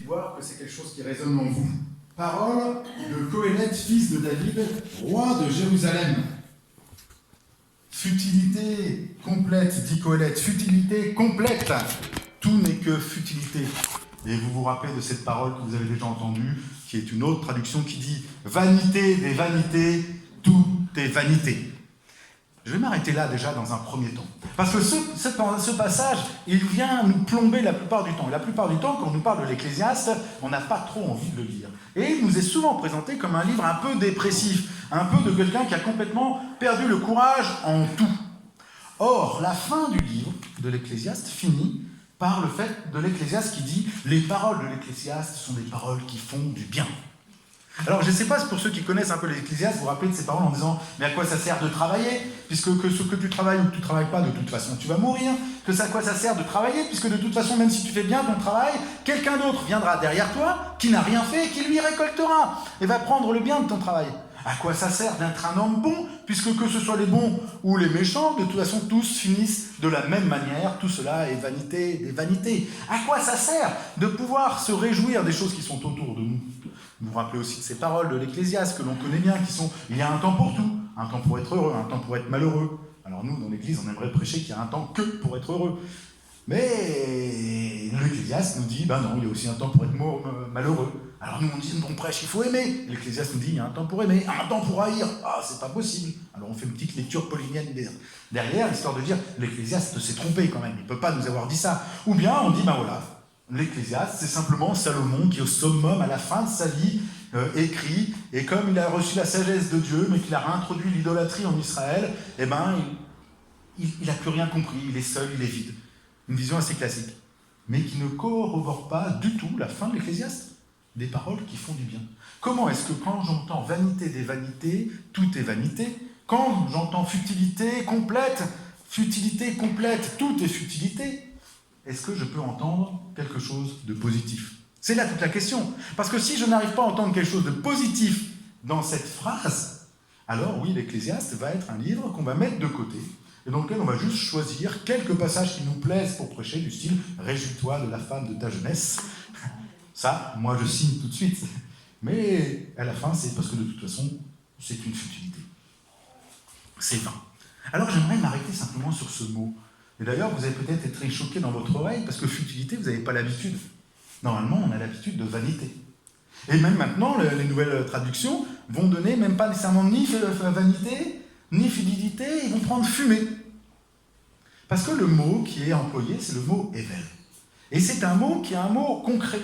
voir que c'est quelque chose qui résonne en vous. Parole de Coëlette, fils de David, roi de Jérusalem. Futilité complète, dit Coëlette, futilité complète. Tout n'est que futilité. Et vous vous rappelez de cette parole que vous avez déjà entendue, qui est une autre traduction qui dit « Vanité des vanités, tout est vanité ». Je vais m'arrêter là déjà dans un premier temps. Parce que ce passage, il vient nous plomber la plupart du temps. Et la plupart du temps, quand on nous parle de l'Ecclésiaste, on n'a pas trop envie de le lire. Et il nous est souvent présenté comme un livre un peu dépressif, un peu de quelqu'un qui a complètement perdu le courage en tout. Or, la fin du livre de l'Ecclésiaste finit par le fait de l'Ecclésiaste qui dit « Les paroles de l'Ecclésiaste sont des paroles qui font du bien ». Alors, je ne sais pas, pour ceux qui connaissent un peu l'Ecclésiaste, vous vous rappelez de ces paroles en disant « Mais à quoi ça sert de travailler ? Puisque que ce que tu travailles ou que tu ne travailles pas, de toute façon, tu vas mourir. À quoi ça sert de travailler ? Puisque de toute façon, même si tu fais bien ton travail, quelqu'un d'autre viendra derrière toi, qui n'a rien fait et qui lui récoltera, et va prendre le bien de ton travail. À quoi ça sert d'être un homme bon ? Puisque que ce soit les bons ou les méchants, de toute façon, tous finissent de la même manière. Tout cela est vanité des vanités. À quoi ça sert de pouvoir se réjouir des choses qui sont autour de nous ? Vous vous rappelez aussi de ces paroles de l'Ecclésiaste que l'on connaît bien, qui sont « il y a un temps pour tout, un temps pour être heureux, un temps pour être malheureux ». Alors nous, dans l'Église, on aimerait prêcher qu'il y a un temps que pour être heureux. Mais l'Ecclésiaste nous dit « ben non, il y a aussi un temps pour être malheureux ». Alors nous, on dit « on prêche, il faut aimer ». L'Ecclésiaste nous dit « il y a un temps pour aimer, un temps pour haïr ». Ah, c'est pas possible. Alors on fait une petite lecture paulinienne derrière, histoire de dire « l'Ecclésiaste s'est trompé quand même, il ne peut pas nous avoir dit ça ». Ou bien on dit « ben voilà ». L'Ecclésiaste, c'est simplement Salomon qui, au summum, à la fin de sa vie, écrit, et comme il a reçu la sagesse de Dieu, mais qu'il a réintroduit l'idolâtrie en Israël, eh ben, il n'a plus rien compris, il est seul, il est vide. Une vision assez classique, mais qui ne corrobore pas du tout la fin de l'Ecclésiaste, des paroles qui font du bien. Comment est-ce que quand j'entends vanité des vanités, tout est vanité, quand j'entends futilité complète, tout est futilité, est-ce que je peux entendre quelque chose de positif ? C'est là toute la question. Parce que si je n'arrive pas à entendre quelque chose de positif dans cette phrase, alors oui, l'Ecclésiaste va être un livre qu'on va mettre de côté, et dans lequel on va juste choisir quelques passages qui nous plaisent pour prêcher, du style « Réjouis-toi de la femme de ta jeunesse ». Ça, moi je signe tout de suite. Mais à la fin, c'est parce que de toute façon, c'est une futilité. C'est vain. Alors j'aimerais m'arrêter simplement sur ce mot. Et d'ailleurs, vous allez peut-être être choqué dans votre oreille, parce que futilité, vous n'avez pas l'habitude. Normalement, on a l'habitude de vanité. Et même maintenant, les nouvelles traductions vont donner même pas nécessairement ni vanité, ni fidélité, ils vont prendre fumée. Parce que le mot qui est employé, c'est le mot ével. Et c'est un mot qui est un mot concret.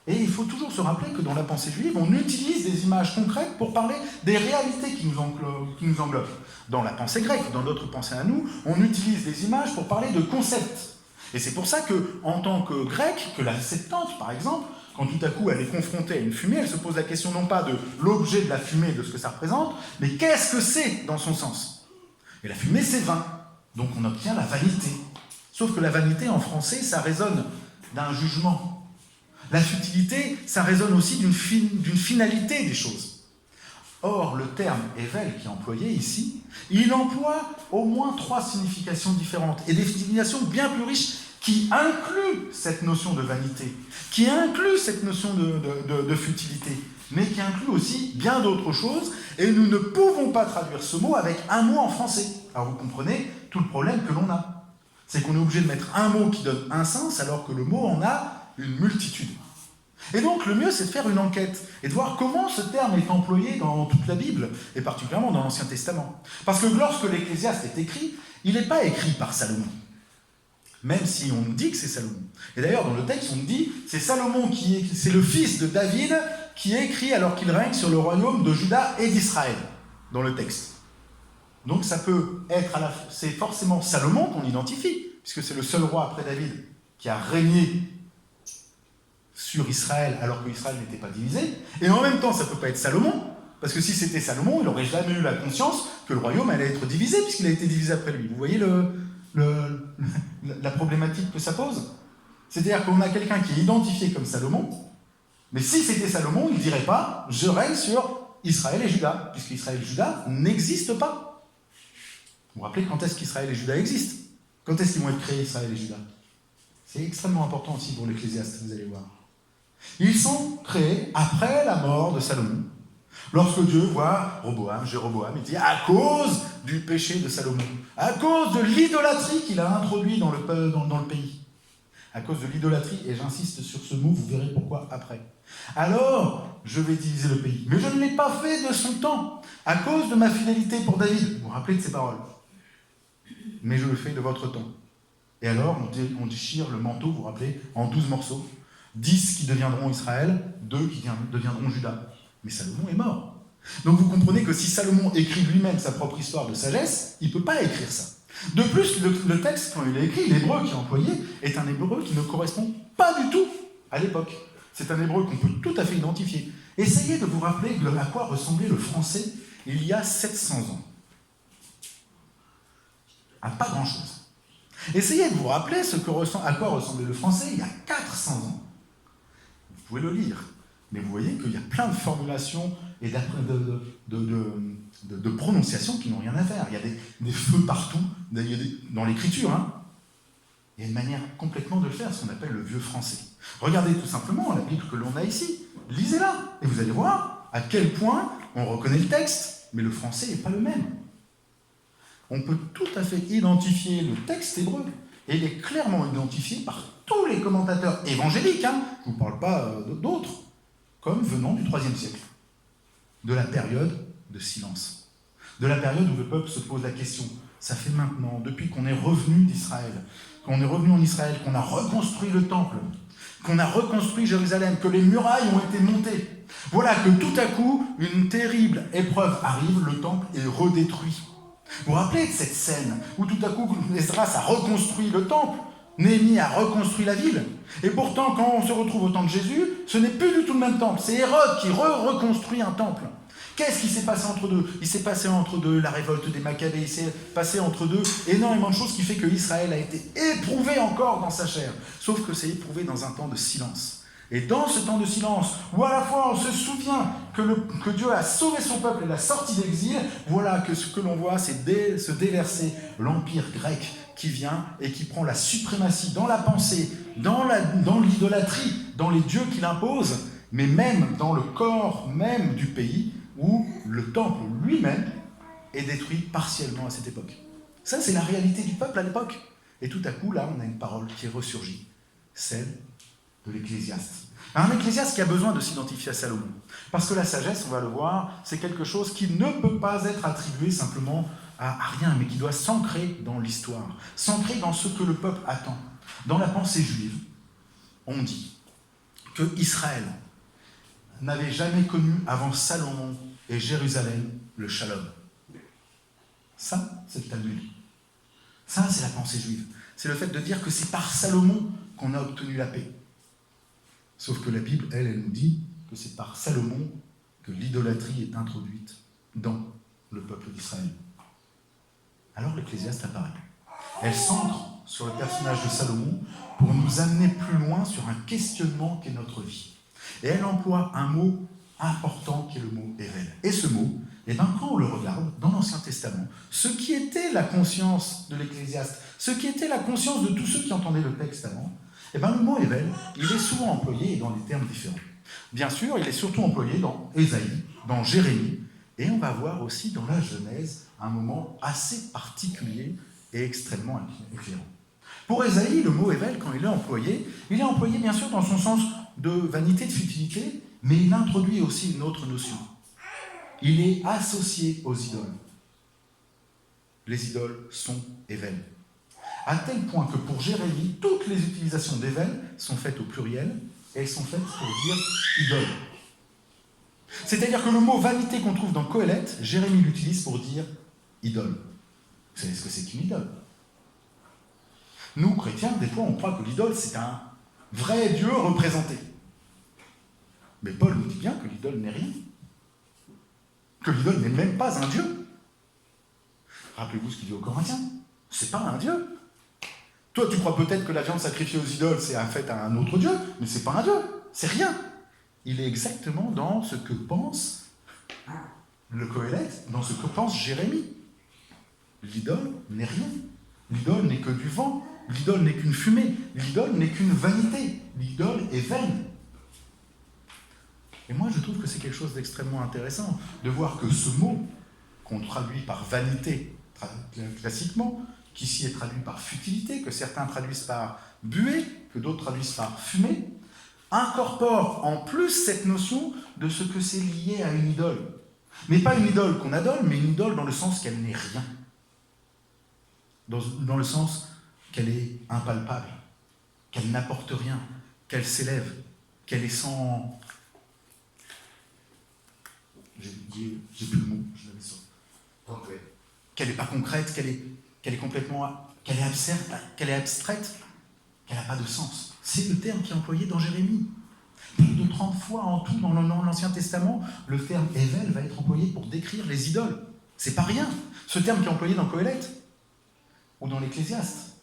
Et il faut toujours se rappeler que dans la pensée juive, on utilise des images concrètes pour parler des réalités qui nous englobent. Dans la pensée grecque, dans notre pensée à nous, on utilise des images pour parler de concepts. Et c'est pour ça que, en tant que grec, que la Septante, par exemple, quand tout à coup elle est confrontée à une fumée, elle se pose la question non pas de l'objet de la fumée, de ce que ça représente, mais qu'est-ce que c'est dans son sens ? Et la fumée, c'est vain. Donc on obtient la vanité. Sauf que la vanité, en français, ça résonne d'un jugement. La futilité, ça résonne aussi d'une finalité des choses. Or, le terme « ével » qui est employé ici, il emploie au moins 3 significations différentes, et des significations bien plus riches qui incluent cette notion de vanité, qui incluent cette notion de futilité, mais qui incluent aussi bien d'autres choses, et nous ne pouvons pas traduire ce mot avec un mot en français. Alors vous comprenez tout le problème que l'on a. C'est qu'on est obligé de mettre un mot qui donne un sens, alors que le mot en a une multitude. Et donc le mieux, c'est de faire une enquête et de voir comment ce terme est employé dans toute la Bible, et particulièrement dans l'Ancien Testament. Parce que lorsque l'Ecclésiaste est écrit, il n'est pas écrit par Salomon, même si on nous dit que c'est Salomon. Et d'ailleurs, dans le texte, on nous dit c'est Salomon c'est le fils de David qui écrit alors qu'il règne sur le royaume de Juda et d'Israël, dans le texte. Donc ça peut être c'est forcément Salomon qu'on identifie, puisque c'est le seul roi après David qui a régné sur Israël, alors que Israël n'était pas divisé. Et en même temps, ça ne peut pas être Salomon, parce que si c'était Salomon, il n'aurait jamais eu la conscience que le royaume allait être divisé, puisqu'il a été divisé après lui. Vous voyez la problématique que ça pose ? C'est-à-dire qu'on a quelqu'un qui est identifié comme Salomon, mais si c'était Salomon, il ne dirait pas « je règne sur Israël et Juda », puisqu'Israël et Juda n'existent pas. Vous vous rappelez quand est-ce qu'Israël et Juda existent ? Quand est-ce qu'ils vont être créés, Israël et Juda ? C'est extrêmement important aussi pour l'Ecclésiaste, vous allez voir. Ils sont créés après la mort de Salomon. Lorsque Dieu voit Jéroboam, il dit à cause du péché de Salomon, à cause de l'idolâtrie qu'il a introduit dans le pays, à cause de l'idolâtrie, et j'insiste sur ce mot, vous verrez pourquoi après. Alors, je vais diviser le pays. Mais je ne l'ai pas fait de son temps, à cause de ma fidélité pour David. Vous vous rappelez de ces paroles? Mais je le fais de votre temps. Et alors, on déchire le manteau, vous vous rappelez, en 12 morceaux. 10 qui deviendront Israël, 2 qui deviendront Juda. Mais Salomon est mort. Donc vous comprenez que si Salomon écrit lui-même sa propre histoire de sagesse, il ne peut pas écrire ça. De plus, le texte, quand il est écrit, l'hébreu qui est employé, est un hébreu qui ne correspond pas du tout à l'époque. C'est un hébreu qu'on peut tout à fait identifier. Essayez de vous rappeler à quoi ressemblait le français il y a 700 ans. À pas grand-chose. Essayez de vous rappeler à quoi ressemblait le français il y a 400 ans. Vous pouvez le lire. Mais vous voyez qu'il y a plein de formulations et de prononciations qui n'ont rien à faire. Il y a des feux partout, dans l'écriture. Il y a une manière complètement de le faire, ce qu'on appelle le vieux français. Regardez tout simplement la Bible que l'on a ici. Lisez-la, et vous allez voir à quel point on reconnaît le texte, mais le français n'est pas le même. On peut tout à fait identifier le texte hébreu, et il est clairement identifié par tous les commentateurs évangéliques, je ne vous parle pas d'autres, comme venant du IIIe siècle, de la période de silence, de la période où le peuple se pose la question. Ça fait maintenant, depuis qu'on est revenu d'Israël, qu'on est revenu en Israël, qu'on a reconstruit le temple, qu'on a reconstruit Jérusalem, que les murailles ont été montées. Voilà que tout à coup, une terrible épreuve arrive, le temple est redétruit. Vous vous rappelez de cette scène où tout à coup, Esdras a reconstruit le temple, Néhémie a reconstruit la ville. Et pourtant, quand on se retrouve au temps de Jésus, ce n'est plus du tout le même temple. C'est Hérode qui reconstruit un temple. Qu'est-ce qui s'est passé entre deux? Il s'est passé entre deux la révolte des Maccabées, il s'est passé entre deux énormément de choses qui fait que Israël a été éprouvé encore dans sa chair. Sauf que c'est éprouvé dans un temps de silence. Et dans ce temps de silence, où à la fois on se souvient que Dieu a sauvé son peuple et l'a sorti d'exil, voilà que ce que l'on voit, c'est se déverser l'empire grec qui vient et qui prend la suprématie dans la pensée, dans l'idolâtrie, dans les dieux qu'il impose, mais même dans le corps même du pays, où le temple lui-même est détruit partiellement à cette époque. Ça, c'est la réalité du peuple à l'époque. Et tout à coup, là, on a une parole qui est ressurgie, celle de l'Ecclésiaste. Un Ecclésiaste qui a besoin de s'identifier à Salomon. Parce que la sagesse, on va le voir, c'est quelque chose qui ne peut pas être attribué simplement à rien, mais qui doit s'ancrer dans l'histoire, s'ancrer dans ce que le peuple attend. Dans la pensée juive, on dit que Israël n'avait jamais connu avant Salomon et Jérusalem le shalom. Ça, c'est le Talmud. Ça, c'est la pensée juive. C'est le fait de dire que c'est par Salomon qu'on a obtenu la paix. Sauf que la Bible, elle nous dit que c'est par Salomon que l'idolâtrie est introduite dans le peuple d'Israël. Alors l'Ecclésiaste apparaît. Elle s'ancre sur le personnage de Salomon pour nous amener plus loin sur un questionnement qu'est notre vie. Et elle emploie un mot important qui est le mot Ével. Et ce mot, quand on le regarde dans l'Ancien Testament, ce qui était la conscience de l'Ecclésiaste, ce qui était la conscience de tous ceux qui entendaient le texte avant, le mot Ével, il est souvent employé dans des termes différents. Bien sûr, il est surtout employé dans Ésaïe, dans Jérémie, et on va voir aussi dans la Genèse un moment assez particulier et extrêmement éclairant. Pour Ésaïe, le mot Ével, quand il est employé bien sûr dans son sens de vanité, de futilité, mais il introduit aussi une autre notion. Il est associé aux idoles. Les idoles sont Ével. À tel point que pour Jérémie, toutes les utilisations d'Ével sont faites au pluriel, et elles sont faites pour dire idole. C'est-à-dire que le mot vanité qu'on trouve dans Qoéleth, Jérémie l'utilise pour dire idole. Vous savez ce que c'est qu'une idole? Nous, chrétiens, des fois, on croit que l'idole, c'est un vrai Dieu représenté. Mais Paul nous dit bien que l'idole n'est rien. Que l'idole n'est même pas un Dieu. Rappelez-vous ce qu'il dit aux Corinthiens. C'est pas un Dieu. Toi, tu crois peut-être que la viande sacrifiée aux idoles, c'est un fait à un autre Dieu, mais c'est pas un Dieu. C'est rien. Il est exactement dans ce que pense le Qoéleth, dans ce que pense Jérémie. L'idole n'est rien. L'idole n'est que du vent. L'idole n'est qu'une fumée. L'idole n'est qu'une vanité. L'idole est vaine. Et moi, je trouve que c'est quelque chose d'extrêmement intéressant de voir que ce mot, qu'on traduit par vanité classiquement, qui ici est traduit par futilité, que certains traduisent par buée, que d'autres traduisent par fumée, incorpore en plus cette notion de ce que c'est lié à une idole. Mais pas une idole qu'on adole, mais une idole dans le sens qu'elle n'est rien. Dans le sens qu'elle est impalpable, qu'elle n'apporte rien, qu'elle s'élève, qu'elle est sans... J'ai plus le mot, je l'avais sur. Okay. Qu'elle n'est pas concrète, qu'elle est complètement... qu'elle est abstraite, qu'elle n'a pas de sens. C'est le terme qui est employé dans Jérémie. Plus de 30 fois en tout dans l'Ancien Testament, le terme « Ével » va être employé pour décrire les idoles. C'est pas rien. Ce terme qui est employé dans Qoéleth ou dans l'Ecclésiaste.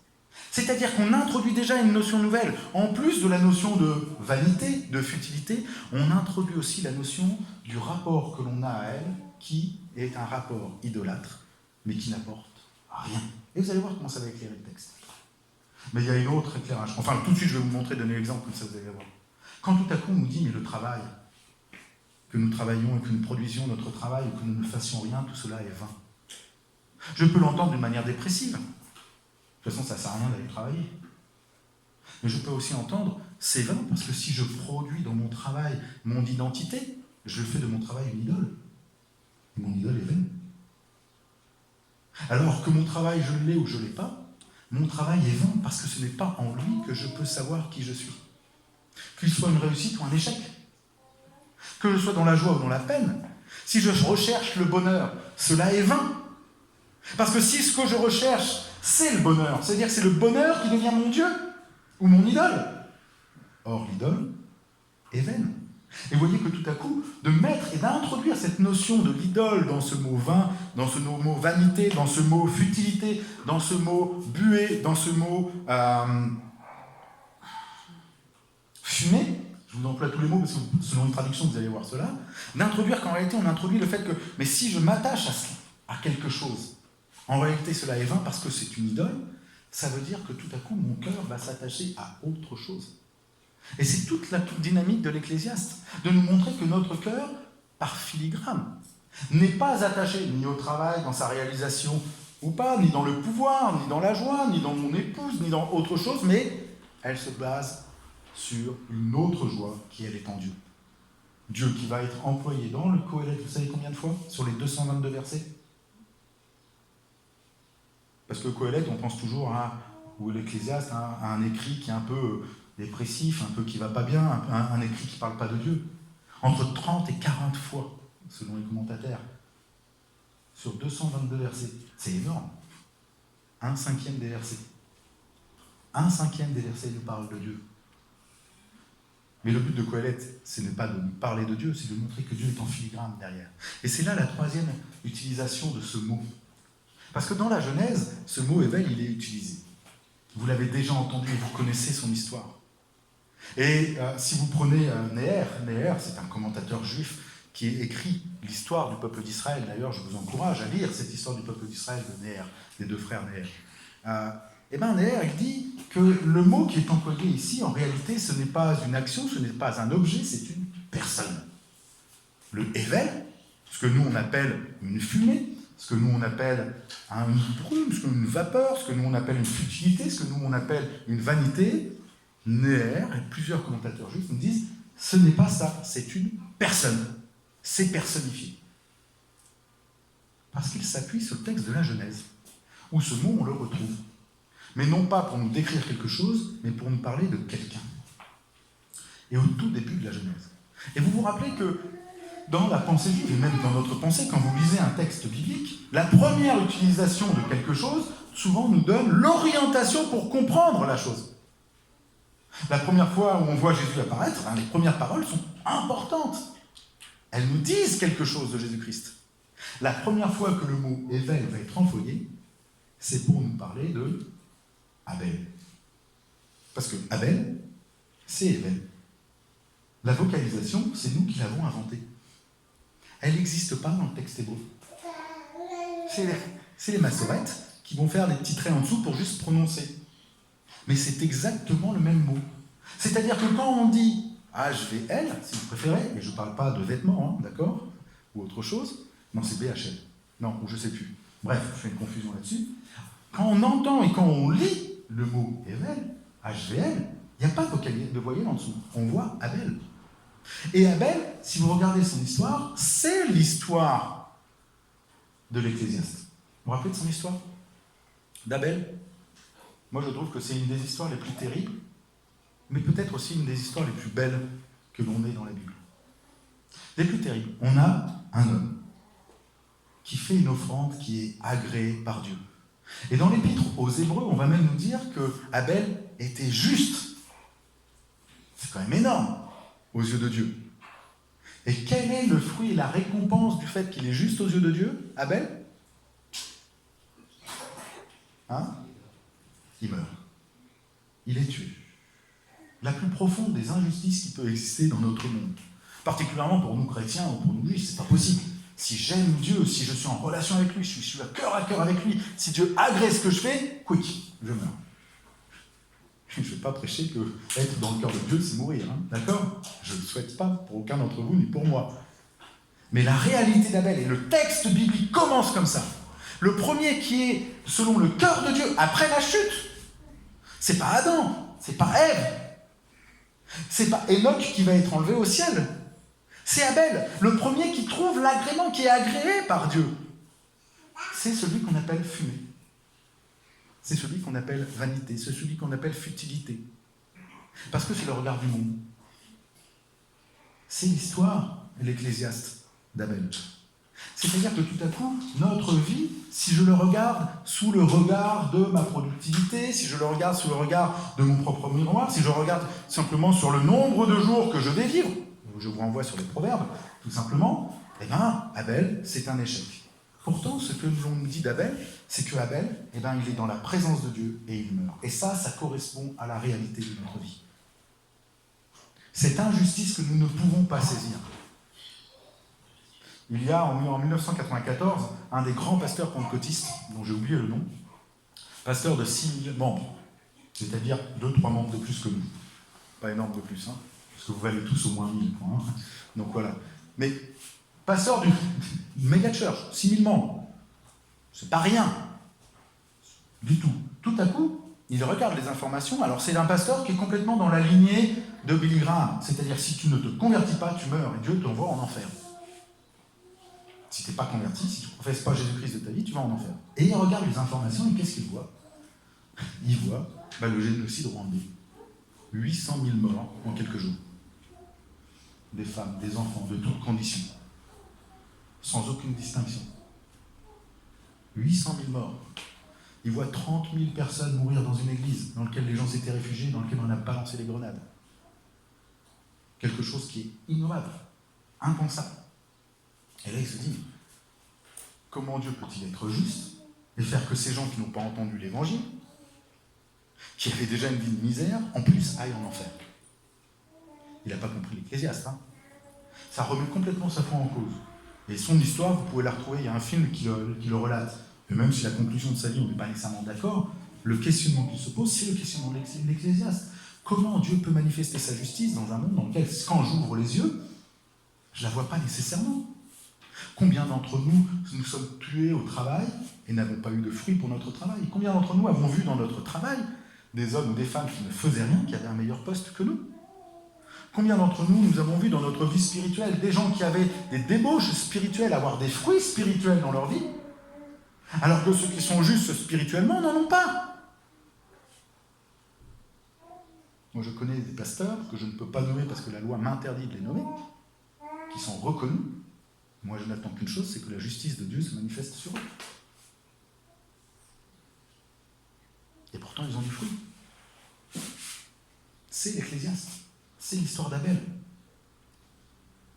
C'est-à-dire qu'on introduit déjà une notion nouvelle. En plus de la notion de vanité, de futilité, on introduit aussi la notion du rapport que l'on a à elle, qui est un rapport idolâtre, mais qui n'apporte rien. Et vous allez voir comment ça va éclairer le texte. Mais il y a une autre éclairage. Enfin, tout de suite, je vais vous montrer, donner l'exemple, comme ça vous allez voir. Quand tout à coup on nous dit, mais le travail, que nous travaillions et que nous produisions notre travail et que nous ne fassions rien, tout cela est vain. Je peux l'entendre d'une manière dépressive. De toute façon, ça ne sert à rien d'aller travailler. Mais je peux aussi entendre, c'est vain, parce que si je produis dans mon travail mon identité, je fais de mon travail une idole. Et mon idole est vaine. Alors que mon travail, je l'ai ou je ne l'ai pas, mon travail est vain, parce que ce n'est pas en lui que je peux savoir qui je suis. Qu'il soit une réussite ou un échec. Que je sois dans la joie ou dans la peine, si je recherche le bonheur, cela est vain. Parce que si ce que je recherche, c'est le bonheur, c'est-à-dire que c'est le bonheur qui devient mon Dieu ou mon idole. Or, l'idole est vaine. Et vous voyez que tout à coup, de mettre et d'introduire cette notion de l'idole dans ce mot vain, dans ce mot vanité, dans ce mot futilité, dans ce mot buée, dans ce mot fumée, je vous emploie tous les mots parce que selon une traduction vous allez voir cela, d'introduire qu'en réalité on introduit le fait que, mais si je m'attache à quelque chose, en réalité cela est vain parce que c'est une idole, ça veut dire que tout à coup mon cœur va s'attacher à autre chose. Et c'est toute la dynamique de l'Ecclésiaste, de nous montrer que notre cœur, par filigrane, n'est pas attaché ni au travail, dans sa réalisation ou pas, ni dans le pouvoir, ni dans la joie, ni dans mon épouse, ni dans autre chose, mais elle se base sur une autre joie qui, elle, est en Dieu. Dieu qui va être employé dans le Qoéleth, vous savez combien de fois? Sur les 222 versets. Parce que Qoéleth, on pense toujours à, ou l'Ecclésiaste, à un écrit qui est un peu dépressif, un peu qui va pas bien, un écrit qui ne parle pas de Dieu. Entre 30 et 40 fois, selon les commentateurs, sur 222 versets. C'est énorme. 1/5 des versets. 1/5 des versets nous parlent de Dieu. Mais le but de Qoéleth, ce n'est pas de nous parler de Dieu, c'est de montrer que Dieu est en filigrane derrière. Et c'est là la troisième utilisation de ce mot. Parce que dans la Genèse, ce mot éveil, il est utilisé. Vous l'avez déjà entendu et vous connaissez son histoire. Et si vous prenez Néher, c'est un commentateur juif qui écrit l'histoire du peuple d'Israël. D'ailleurs, je vous encourage à lire cette histoire du peuple d'Israël de Néher, des deux frères Néher. Et bien Néher, il dit que le mot qui est employé ici, en réalité, ce n'est pas une action, ce n'est pas un objet, c'est une personne. Le Ével, ce que nous on appelle une fumée, ce que nous on appelle une brume, ce que une vapeur, ce que nous on appelle une futilité, ce que nous on appelle une vanité, Néher et plusieurs commentateurs juifs nous disent ce n'est pas ça, c'est une personne. C'est personnifié. Parce qu'il s'appuie sur le texte de la Genèse, où ce mot on le retrouve. Mais non pas pour nous décrire quelque chose, mais pour nous parler de quelqu'un. Et au tout début de la Genèse. Et vous vous rappelez que dans la pensée juive, et même dans notre pensée, quand vous lisez un texte biblique, la première utilisation de quelque chose, souvent nous donne l'orientation pour comprendre la chose. La première fois où on voit Jésus apparaître, les premières paroles sont importantes. Elles nous disent quelque chose de Jésus-Christ. La première fois que le mot « éveil » va être employé, c'est pour nous parler de Abel. Parce que Abel, c'est Ével. La vocalisation, c'est nous qui l'avons inventée. Elle n'existe pas dans le texte hébreu. C'est les massorettes qui vont faire des petits traits en dessous pour juste prononcer. Mais c'est exactement le même mot. C'est-à-dire que quand on dit HVL, si vous préférez, et je ne parle pas de vêtements, hein, d'accord, ou autre chose. Non, c'est BHL. Non, ou je ne sais plus. Bref, je fais une confusion là-dessus. Quand on entend et quand on lit le mot Evel, HVL, il n'y a pas de voyelle en dessous. On voit Abel. Et Abel, si vous regardez son histoire, c'est l'histoire de l'Ecclésiaste. Vous vous rappelez de son histoire d'Abel? Moi, je trouve que c'est une des histoires les plus terribles, mais peut-être aussi une des histoires les plus belles que l'on ait dans la Bible. Les plus terribles. On a un homme qui fait une offrande qui est agréée par Dieu. Et dans l'Épître aux Hébreux, on va même nous dire que Abel était juste. C'est quand même énorme aux yeux de Dieu. Et quel est le fruit et la récompense du fait qu'il est juste aux yeux de Dieu, Abel? Hein? Il meurt. Il est tué. La plus profonde des injustices qui peut exister dans notre monde. Particulièrement pour nous chrétiens ou pour nous juifs, c'est pas possible. Si j'aime Dieu, si je suis en relation avec lui, si je suis à cœur avec lui, si Dieu agrée ce que je fais, quick, je meurs. Je ne vais pas prêcher que être dans le cœur de Dieu, c'est mourir, hein, d'accord? Je ne le souhaite pas pour aucun d'entre vous, ni pour moi. Mais la réalité d'Abel, et le texte biblique commence comme ça. Le premier qui est selon le cœur de Dieu, après la chute, c'est pas Adam, c'est pas Ève, c'est pas Enoch qui va être enlevé au ciel. C'est Abel, le premier qui trouve l'agrément, qui est agréé par Dieu. C'est celui qu'on appelle fumée. C'est celui qu'on appelle vanité, c'est celui qu'on appelle futilité. Parce que c'est le regard du monde. C'est l'histoire de l'Ecclésiaste d'Abel. C'est-à-dire que tout à coup, notre vie, si je le regarde sous le regard de ma productivité, si je le regarde sous le regard de mon propre miroir, si je regarde simplement sur le nombre de jours que je vais vivre, je vous renvoie sur les proverbes, tout simplement, eh bien, Abel, c'est un échec. Pourtant, ce que l'on nous dit d'Abel, c'est que Abel, eh bien, il est dans la présence de Dieu et il meurt. Et ça correspond à la réalité de notre vie. Cette injustice que nous ne pouvons pas saisir. Il y a en 1994 un des grands pasteurs pentecôtistes, dont j'ai oublié le nom, pasteur de 6000 membres, c'est-à-dire 2-3 membres de plus que nous. Pas énorme de plus, hein, parce que vous valez tous au moins 1000. Hein. Donc voilà. Mais pasteur d'une méga church, 6000 membres, c'est pas rien du tout. Tout à coup, il regarde les informations. Alors c'est un pasteur qui est complètement dans la lignée de Billy Graham, c'est-à-dire si tu ne te convertis pas, tu meurs et Dieu t'envoie en enfer. Si tu n'es pas converti, si tu ne professes pas Jésus-Christ de ta vie, tu vas en enfer. Et il regarde les informations et qu'est-ce qu'il voit? Il voit le génocide rwandais. 800 000 morts en quelques jours. Des femmes, des enfants, de toutes conditions. Sans aucune distinction. 800 000 morts. Il voit 30 000 personnes mourir dans une église dans laquelle les gens s'étaient réfugiés, dans laquelle on a balancé les grenades. Quelque chose qui est innovable, impensable. Et là, il se dit, comment Dieu peut-il être juste et faire que ces gens qui n'ont pas entendu l'évangile, qui avaient déjà une vie de misère, en plus aillent en enfer? Il n'a pas compris l'Ecclésiaste. Hein. Ça remet complètement sa foi en cause. Et son histoire, vous pouvez la retrouver, il y a un film qui le relate. Et même si la conclusion de sa vie, on n'est pas nécessairement d'accord, le questionnement qu'il se pose, c'est le questionnement de l'Ecclésiaste. Comment Dieu peut manifester sa justice dans un monde dans lequel, quand j'ouvre les yeux, je ne la vois pas nécessairement? Combien d'entre nous sommes tués au travail et n'avons pas eu de fruits pour notre travail? Combien d'entre nous avons vu dans notre travail des hommes ou des femmes qui ne faisaient rien, qui avaient un meilleur poste que nous? Combien d'entre nous avons vu dans notre vie spirituelle des gens qui avaient des débauches spirituelles, avoir des fruits spirituels dans leur vie, alors que ceux qui sont justes spirituellement n'en ont pas? Moi, je connais des pasteurs que je ne peux pas nommer parce que la loi m'interdit de les nommer, qui sont reconnus. Moi, je n'attends qu'une chose, c'est que la justice de Dieu se manifeste sur eux. Et pourtant, ils ont du fruit. C'est l'Ecclésiaste. C'est l'histoire d'Abel.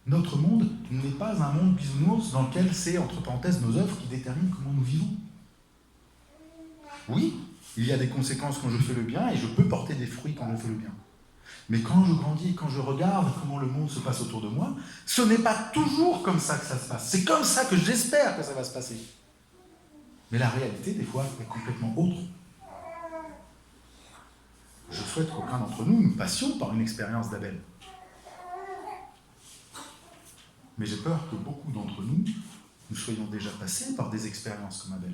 Notre monde n'est pas un monde bisounours dans lequel c'est, entre parenthèses, nos œuvres qui déterminent comment nous vivons. Oui, il y a des conséquences quand je fais le bien et je peux porter des fruits quand je fais le bien. Mais quand je grandis, quand je regarde comment le monde se passe autour de moi, ce n'est pas toujours comme ça que ça se passe. C'est comme ça que j'espère que ça va se passer. Mais la réalité, des fois, est complètement autre. Je souhaite qu'aucun d'entre nous passions par une expérience d'Abel. Mais j'ai peur que beaucoup d'entre nous, nous soyons déjà passés par des expériences comme Abel.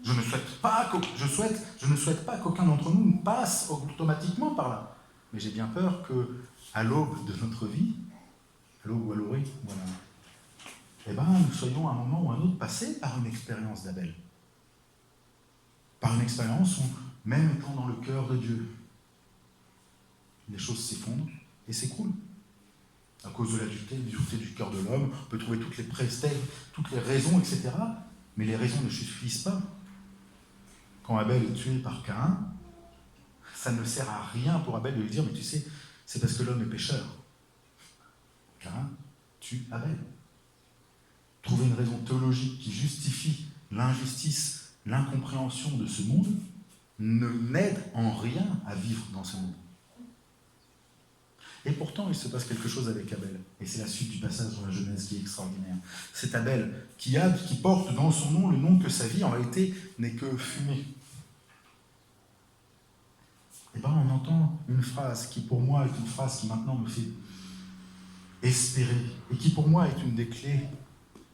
Je ne souhaite pas qu'aucun d'entre nous passe automatiquement par là. Mais j'ai bien peur que, à l'aube de notre vie, à l'aube ou à l'orée, voilà, nous soyons à un moment ou à un autre passés par une expérience d'Abel. Par une expérience où, même étant dans le cœur de Dieu, les choses s'effondrent et s'écroulent. À cause de la dureté du cœur de l'homme, on peut trouver toutes les raisons, etc. Mais les raisons ne suffisent pas. Quand Abel est tué par Caïn, ça ne sert à rien pour Abel de lui dire, mais tu sais, c'est parce que l'homme est pécheur. Caïn tue Abel. Trouver une raison théologique qui justifie l'injustice, l'incompréhension de ce monde, ne n'aide en rien à vivre dans ce monde. Et pourtant, il se passe quelque chose avec Abel. Et c'est la suite du passage dans la Genèse qui est extraordinaire. C'est Abel qui porte dans son nom le nom que sa vie, en réalité, n'est que fumée. Et on entend une phrase qui, pour moi, est une phrase qui maintenant me fait espérer, et qui, pour moi, est une des clés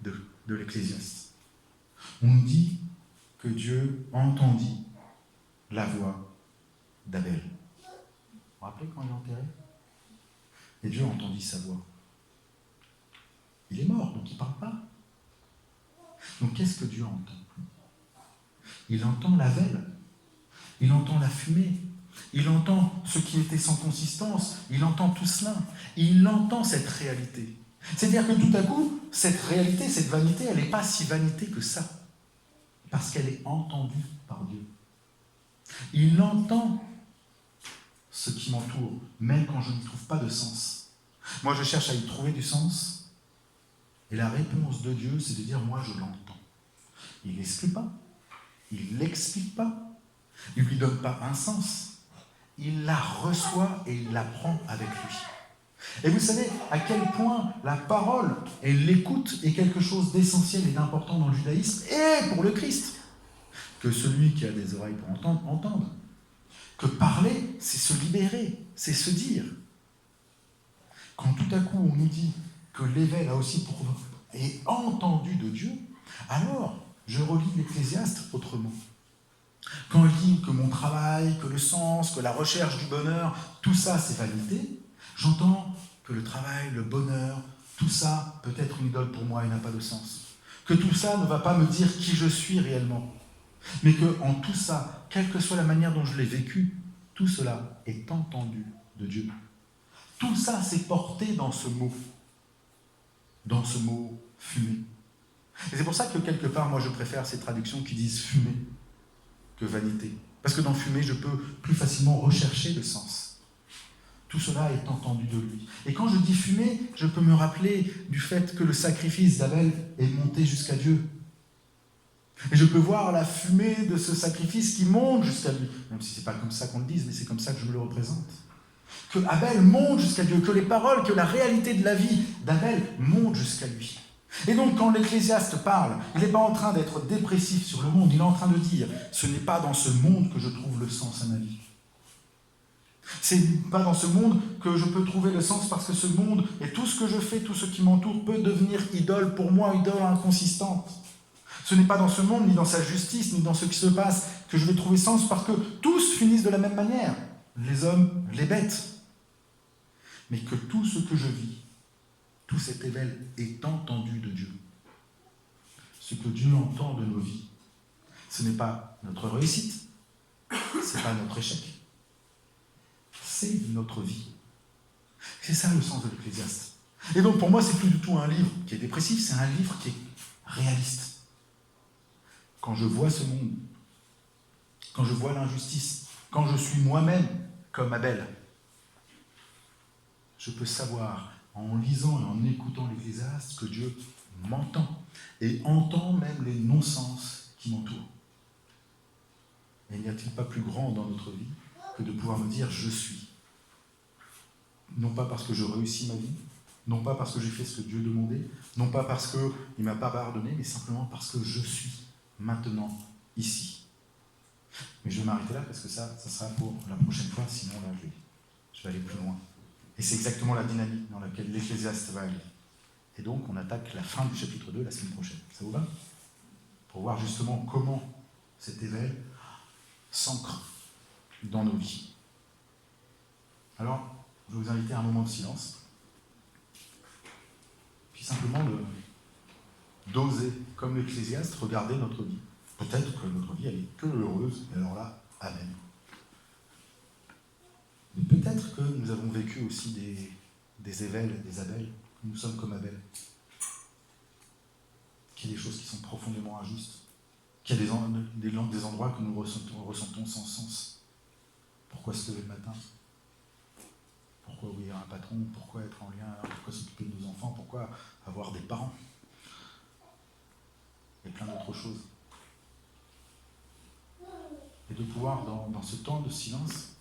de l'Ecclésiaste. On nous dit que Dieu entendit la voix d'Abel. Vous vous rappelez quand il est enterré ? Et Dieu entendit sa voix. Il est mort, donc il ne parle pas. Donc qu'est-ce que Dieu entend ? Il entend la vêle, il entend la fumée, il entend ce qui était sans consistance, il entend tout cela, il entend cette réalité. C'est-à-dire que tout à coup, cette réalité, cette vanité, elle n'est pas si vanité que ça, parce qu'elle est entendue par Dieu. Il entend ce qui m'entoure, même quand je n'y trouve pas de sens. Moi, je cherche à y trouver du sens, et la réponse de Dieu, c'est de dire, moi, je l'entends. Il n'exclut pas, il ne l'explique pas, il ne lui donne pas un sens, il la reçoit et il la prend avec lui. Et vous savez à quel point la parole et l'écoute est quelque chose d'essentiel et d'important dans le judaïsme et pour le Christ. Que celui qui a des oreilles pour entendre, entende. Que parler, c'est se libérer, c'est se dire. Quand tout à coup on nous dit que l'éveil a aussi pour est entendu de Dieu, alors je relis l'Ecclésiaste autrement. Quand il dit que mon travail, que le sens, que la recherche du bonheur, tout ça c'est vanité, j'entends que le travail, le bonheur, tout ça peut être une idole pour moi et n'a pas de sens. Que tout ça ne va pas me dire qui je suis réellement. Mais que en tout ça, quelle que soit la manière dont je l'ai vécu, tout cela est entendu de Dieu. Tout ça s'est porté dans ce mot fumée. Et c'est pour ça que quelque part, moi je préfère ces traductions qui disent fumée que vanité. Parce que dans fumée, je peux plus facilement rechercher le sens. Tout cela est entendu de lui. Et quand je dis fumée, je peux me rappeler du fait que le sacrifice d'Abel est monté jusqu'à Dieu. Et je peux voir la fumée de ce sacrifice qui monte jusqu'à lui. Même si ce n'est pas comme ça qu'on le dise, mais c'est comme ça que je me le représente. Que Abel monte jusqu'à Dieu, que les paroles, que la réalité de la vie d'Abel monte jusqu'à lui. Et donc quand l'Ecclésiaste parle, il n'est pas en train d'être dépressif sur le monde, il est en train de dire, ce n'est pas dans ce monde que je trouve le sens à ma vie. C'est pas dans ce monde que je peux trouver le sens parce que ce monde et tout ce que je fais, tout ce qui m'entoure peut devenir idole pour moi, idole inconsistante. Ce n'est pas dans ce monde, ni dans sa justice, ni dans ce qui se passe que je vais trouver sens parce que tous finissent de la même manière. Les hommes, les bêtes. Mais que tout ce que je vis, tout cet éveil est entendu de Dieu. Ce que Dieu entend de nos vies, ce n'est pas notre réussite, ce n'est pas notre échec. C'est notre vie. C'est ça le sens de l'Ecclésiaste. Et donc pour moi, c'est plus du tout un livre qui est dépressif, c'est un livre qui est réaliste. Quand je vois ce monde, quand je vois l'injustice, quand je suis moi-même comme Abel, je peux savoir, en lisant et en écoutant l'Ecclésiaste, que Dieu m'entend et entend même les non-sens qui m'entourent. Et n'y a-t-il pas plus grand dans notre vie que de pouvoir me dire « je suis ». Non pas parce que je réussis ma vie, non pas parce que j'ai fait ce que Dieu demandait, non pas parce qu'il ne m'a pas pardonné, mais simplement parce que je suis maintenant ici. Mais je vais m'arrêter là parce que ça sera pour la prochaine fois, sinon là je vais aller plus loin. Et c'est exactement la dynamique dans laquelle l'Ecclésiaste va aller. Et donc, on attaque la fin du chapitre 2 la semaine prochaine. Ça vous va? Pour voir justement comment cet éveil s'ancre dans nos vies. Alors, je vais vous inviter à un moment de silence. Puis simplement d'oser, comme l'Ecclésiaste, regarder notre vie. Peut-être que notre vie, elle est que heureuse, et alors là, amen. Mais peut-être que nous avons vécu aussi des éveils, des Abel. Nous sommes comme Abel. Qu'il y a des choses qui sont profondément injustes. Qu'il y a des endroits que nous ressentons sans sens. Pourquoi se lever le matin? Pourquoi obéir à un patron? Pourquoi être en lien? Pourquoi s'occuper de nos enfants? Pourquoi avoir des parents? Et plein d'autres choses. Et de pouvoir, dans ce temps de silence,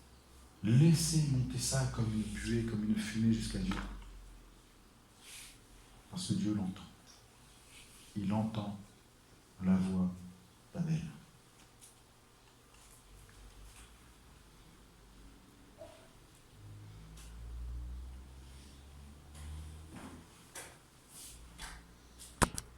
laisser monter ça comme une buée, comme une fumée jusqu'à Dieu. Parce que Dieu l'entend. Il entend la voix d'Abel.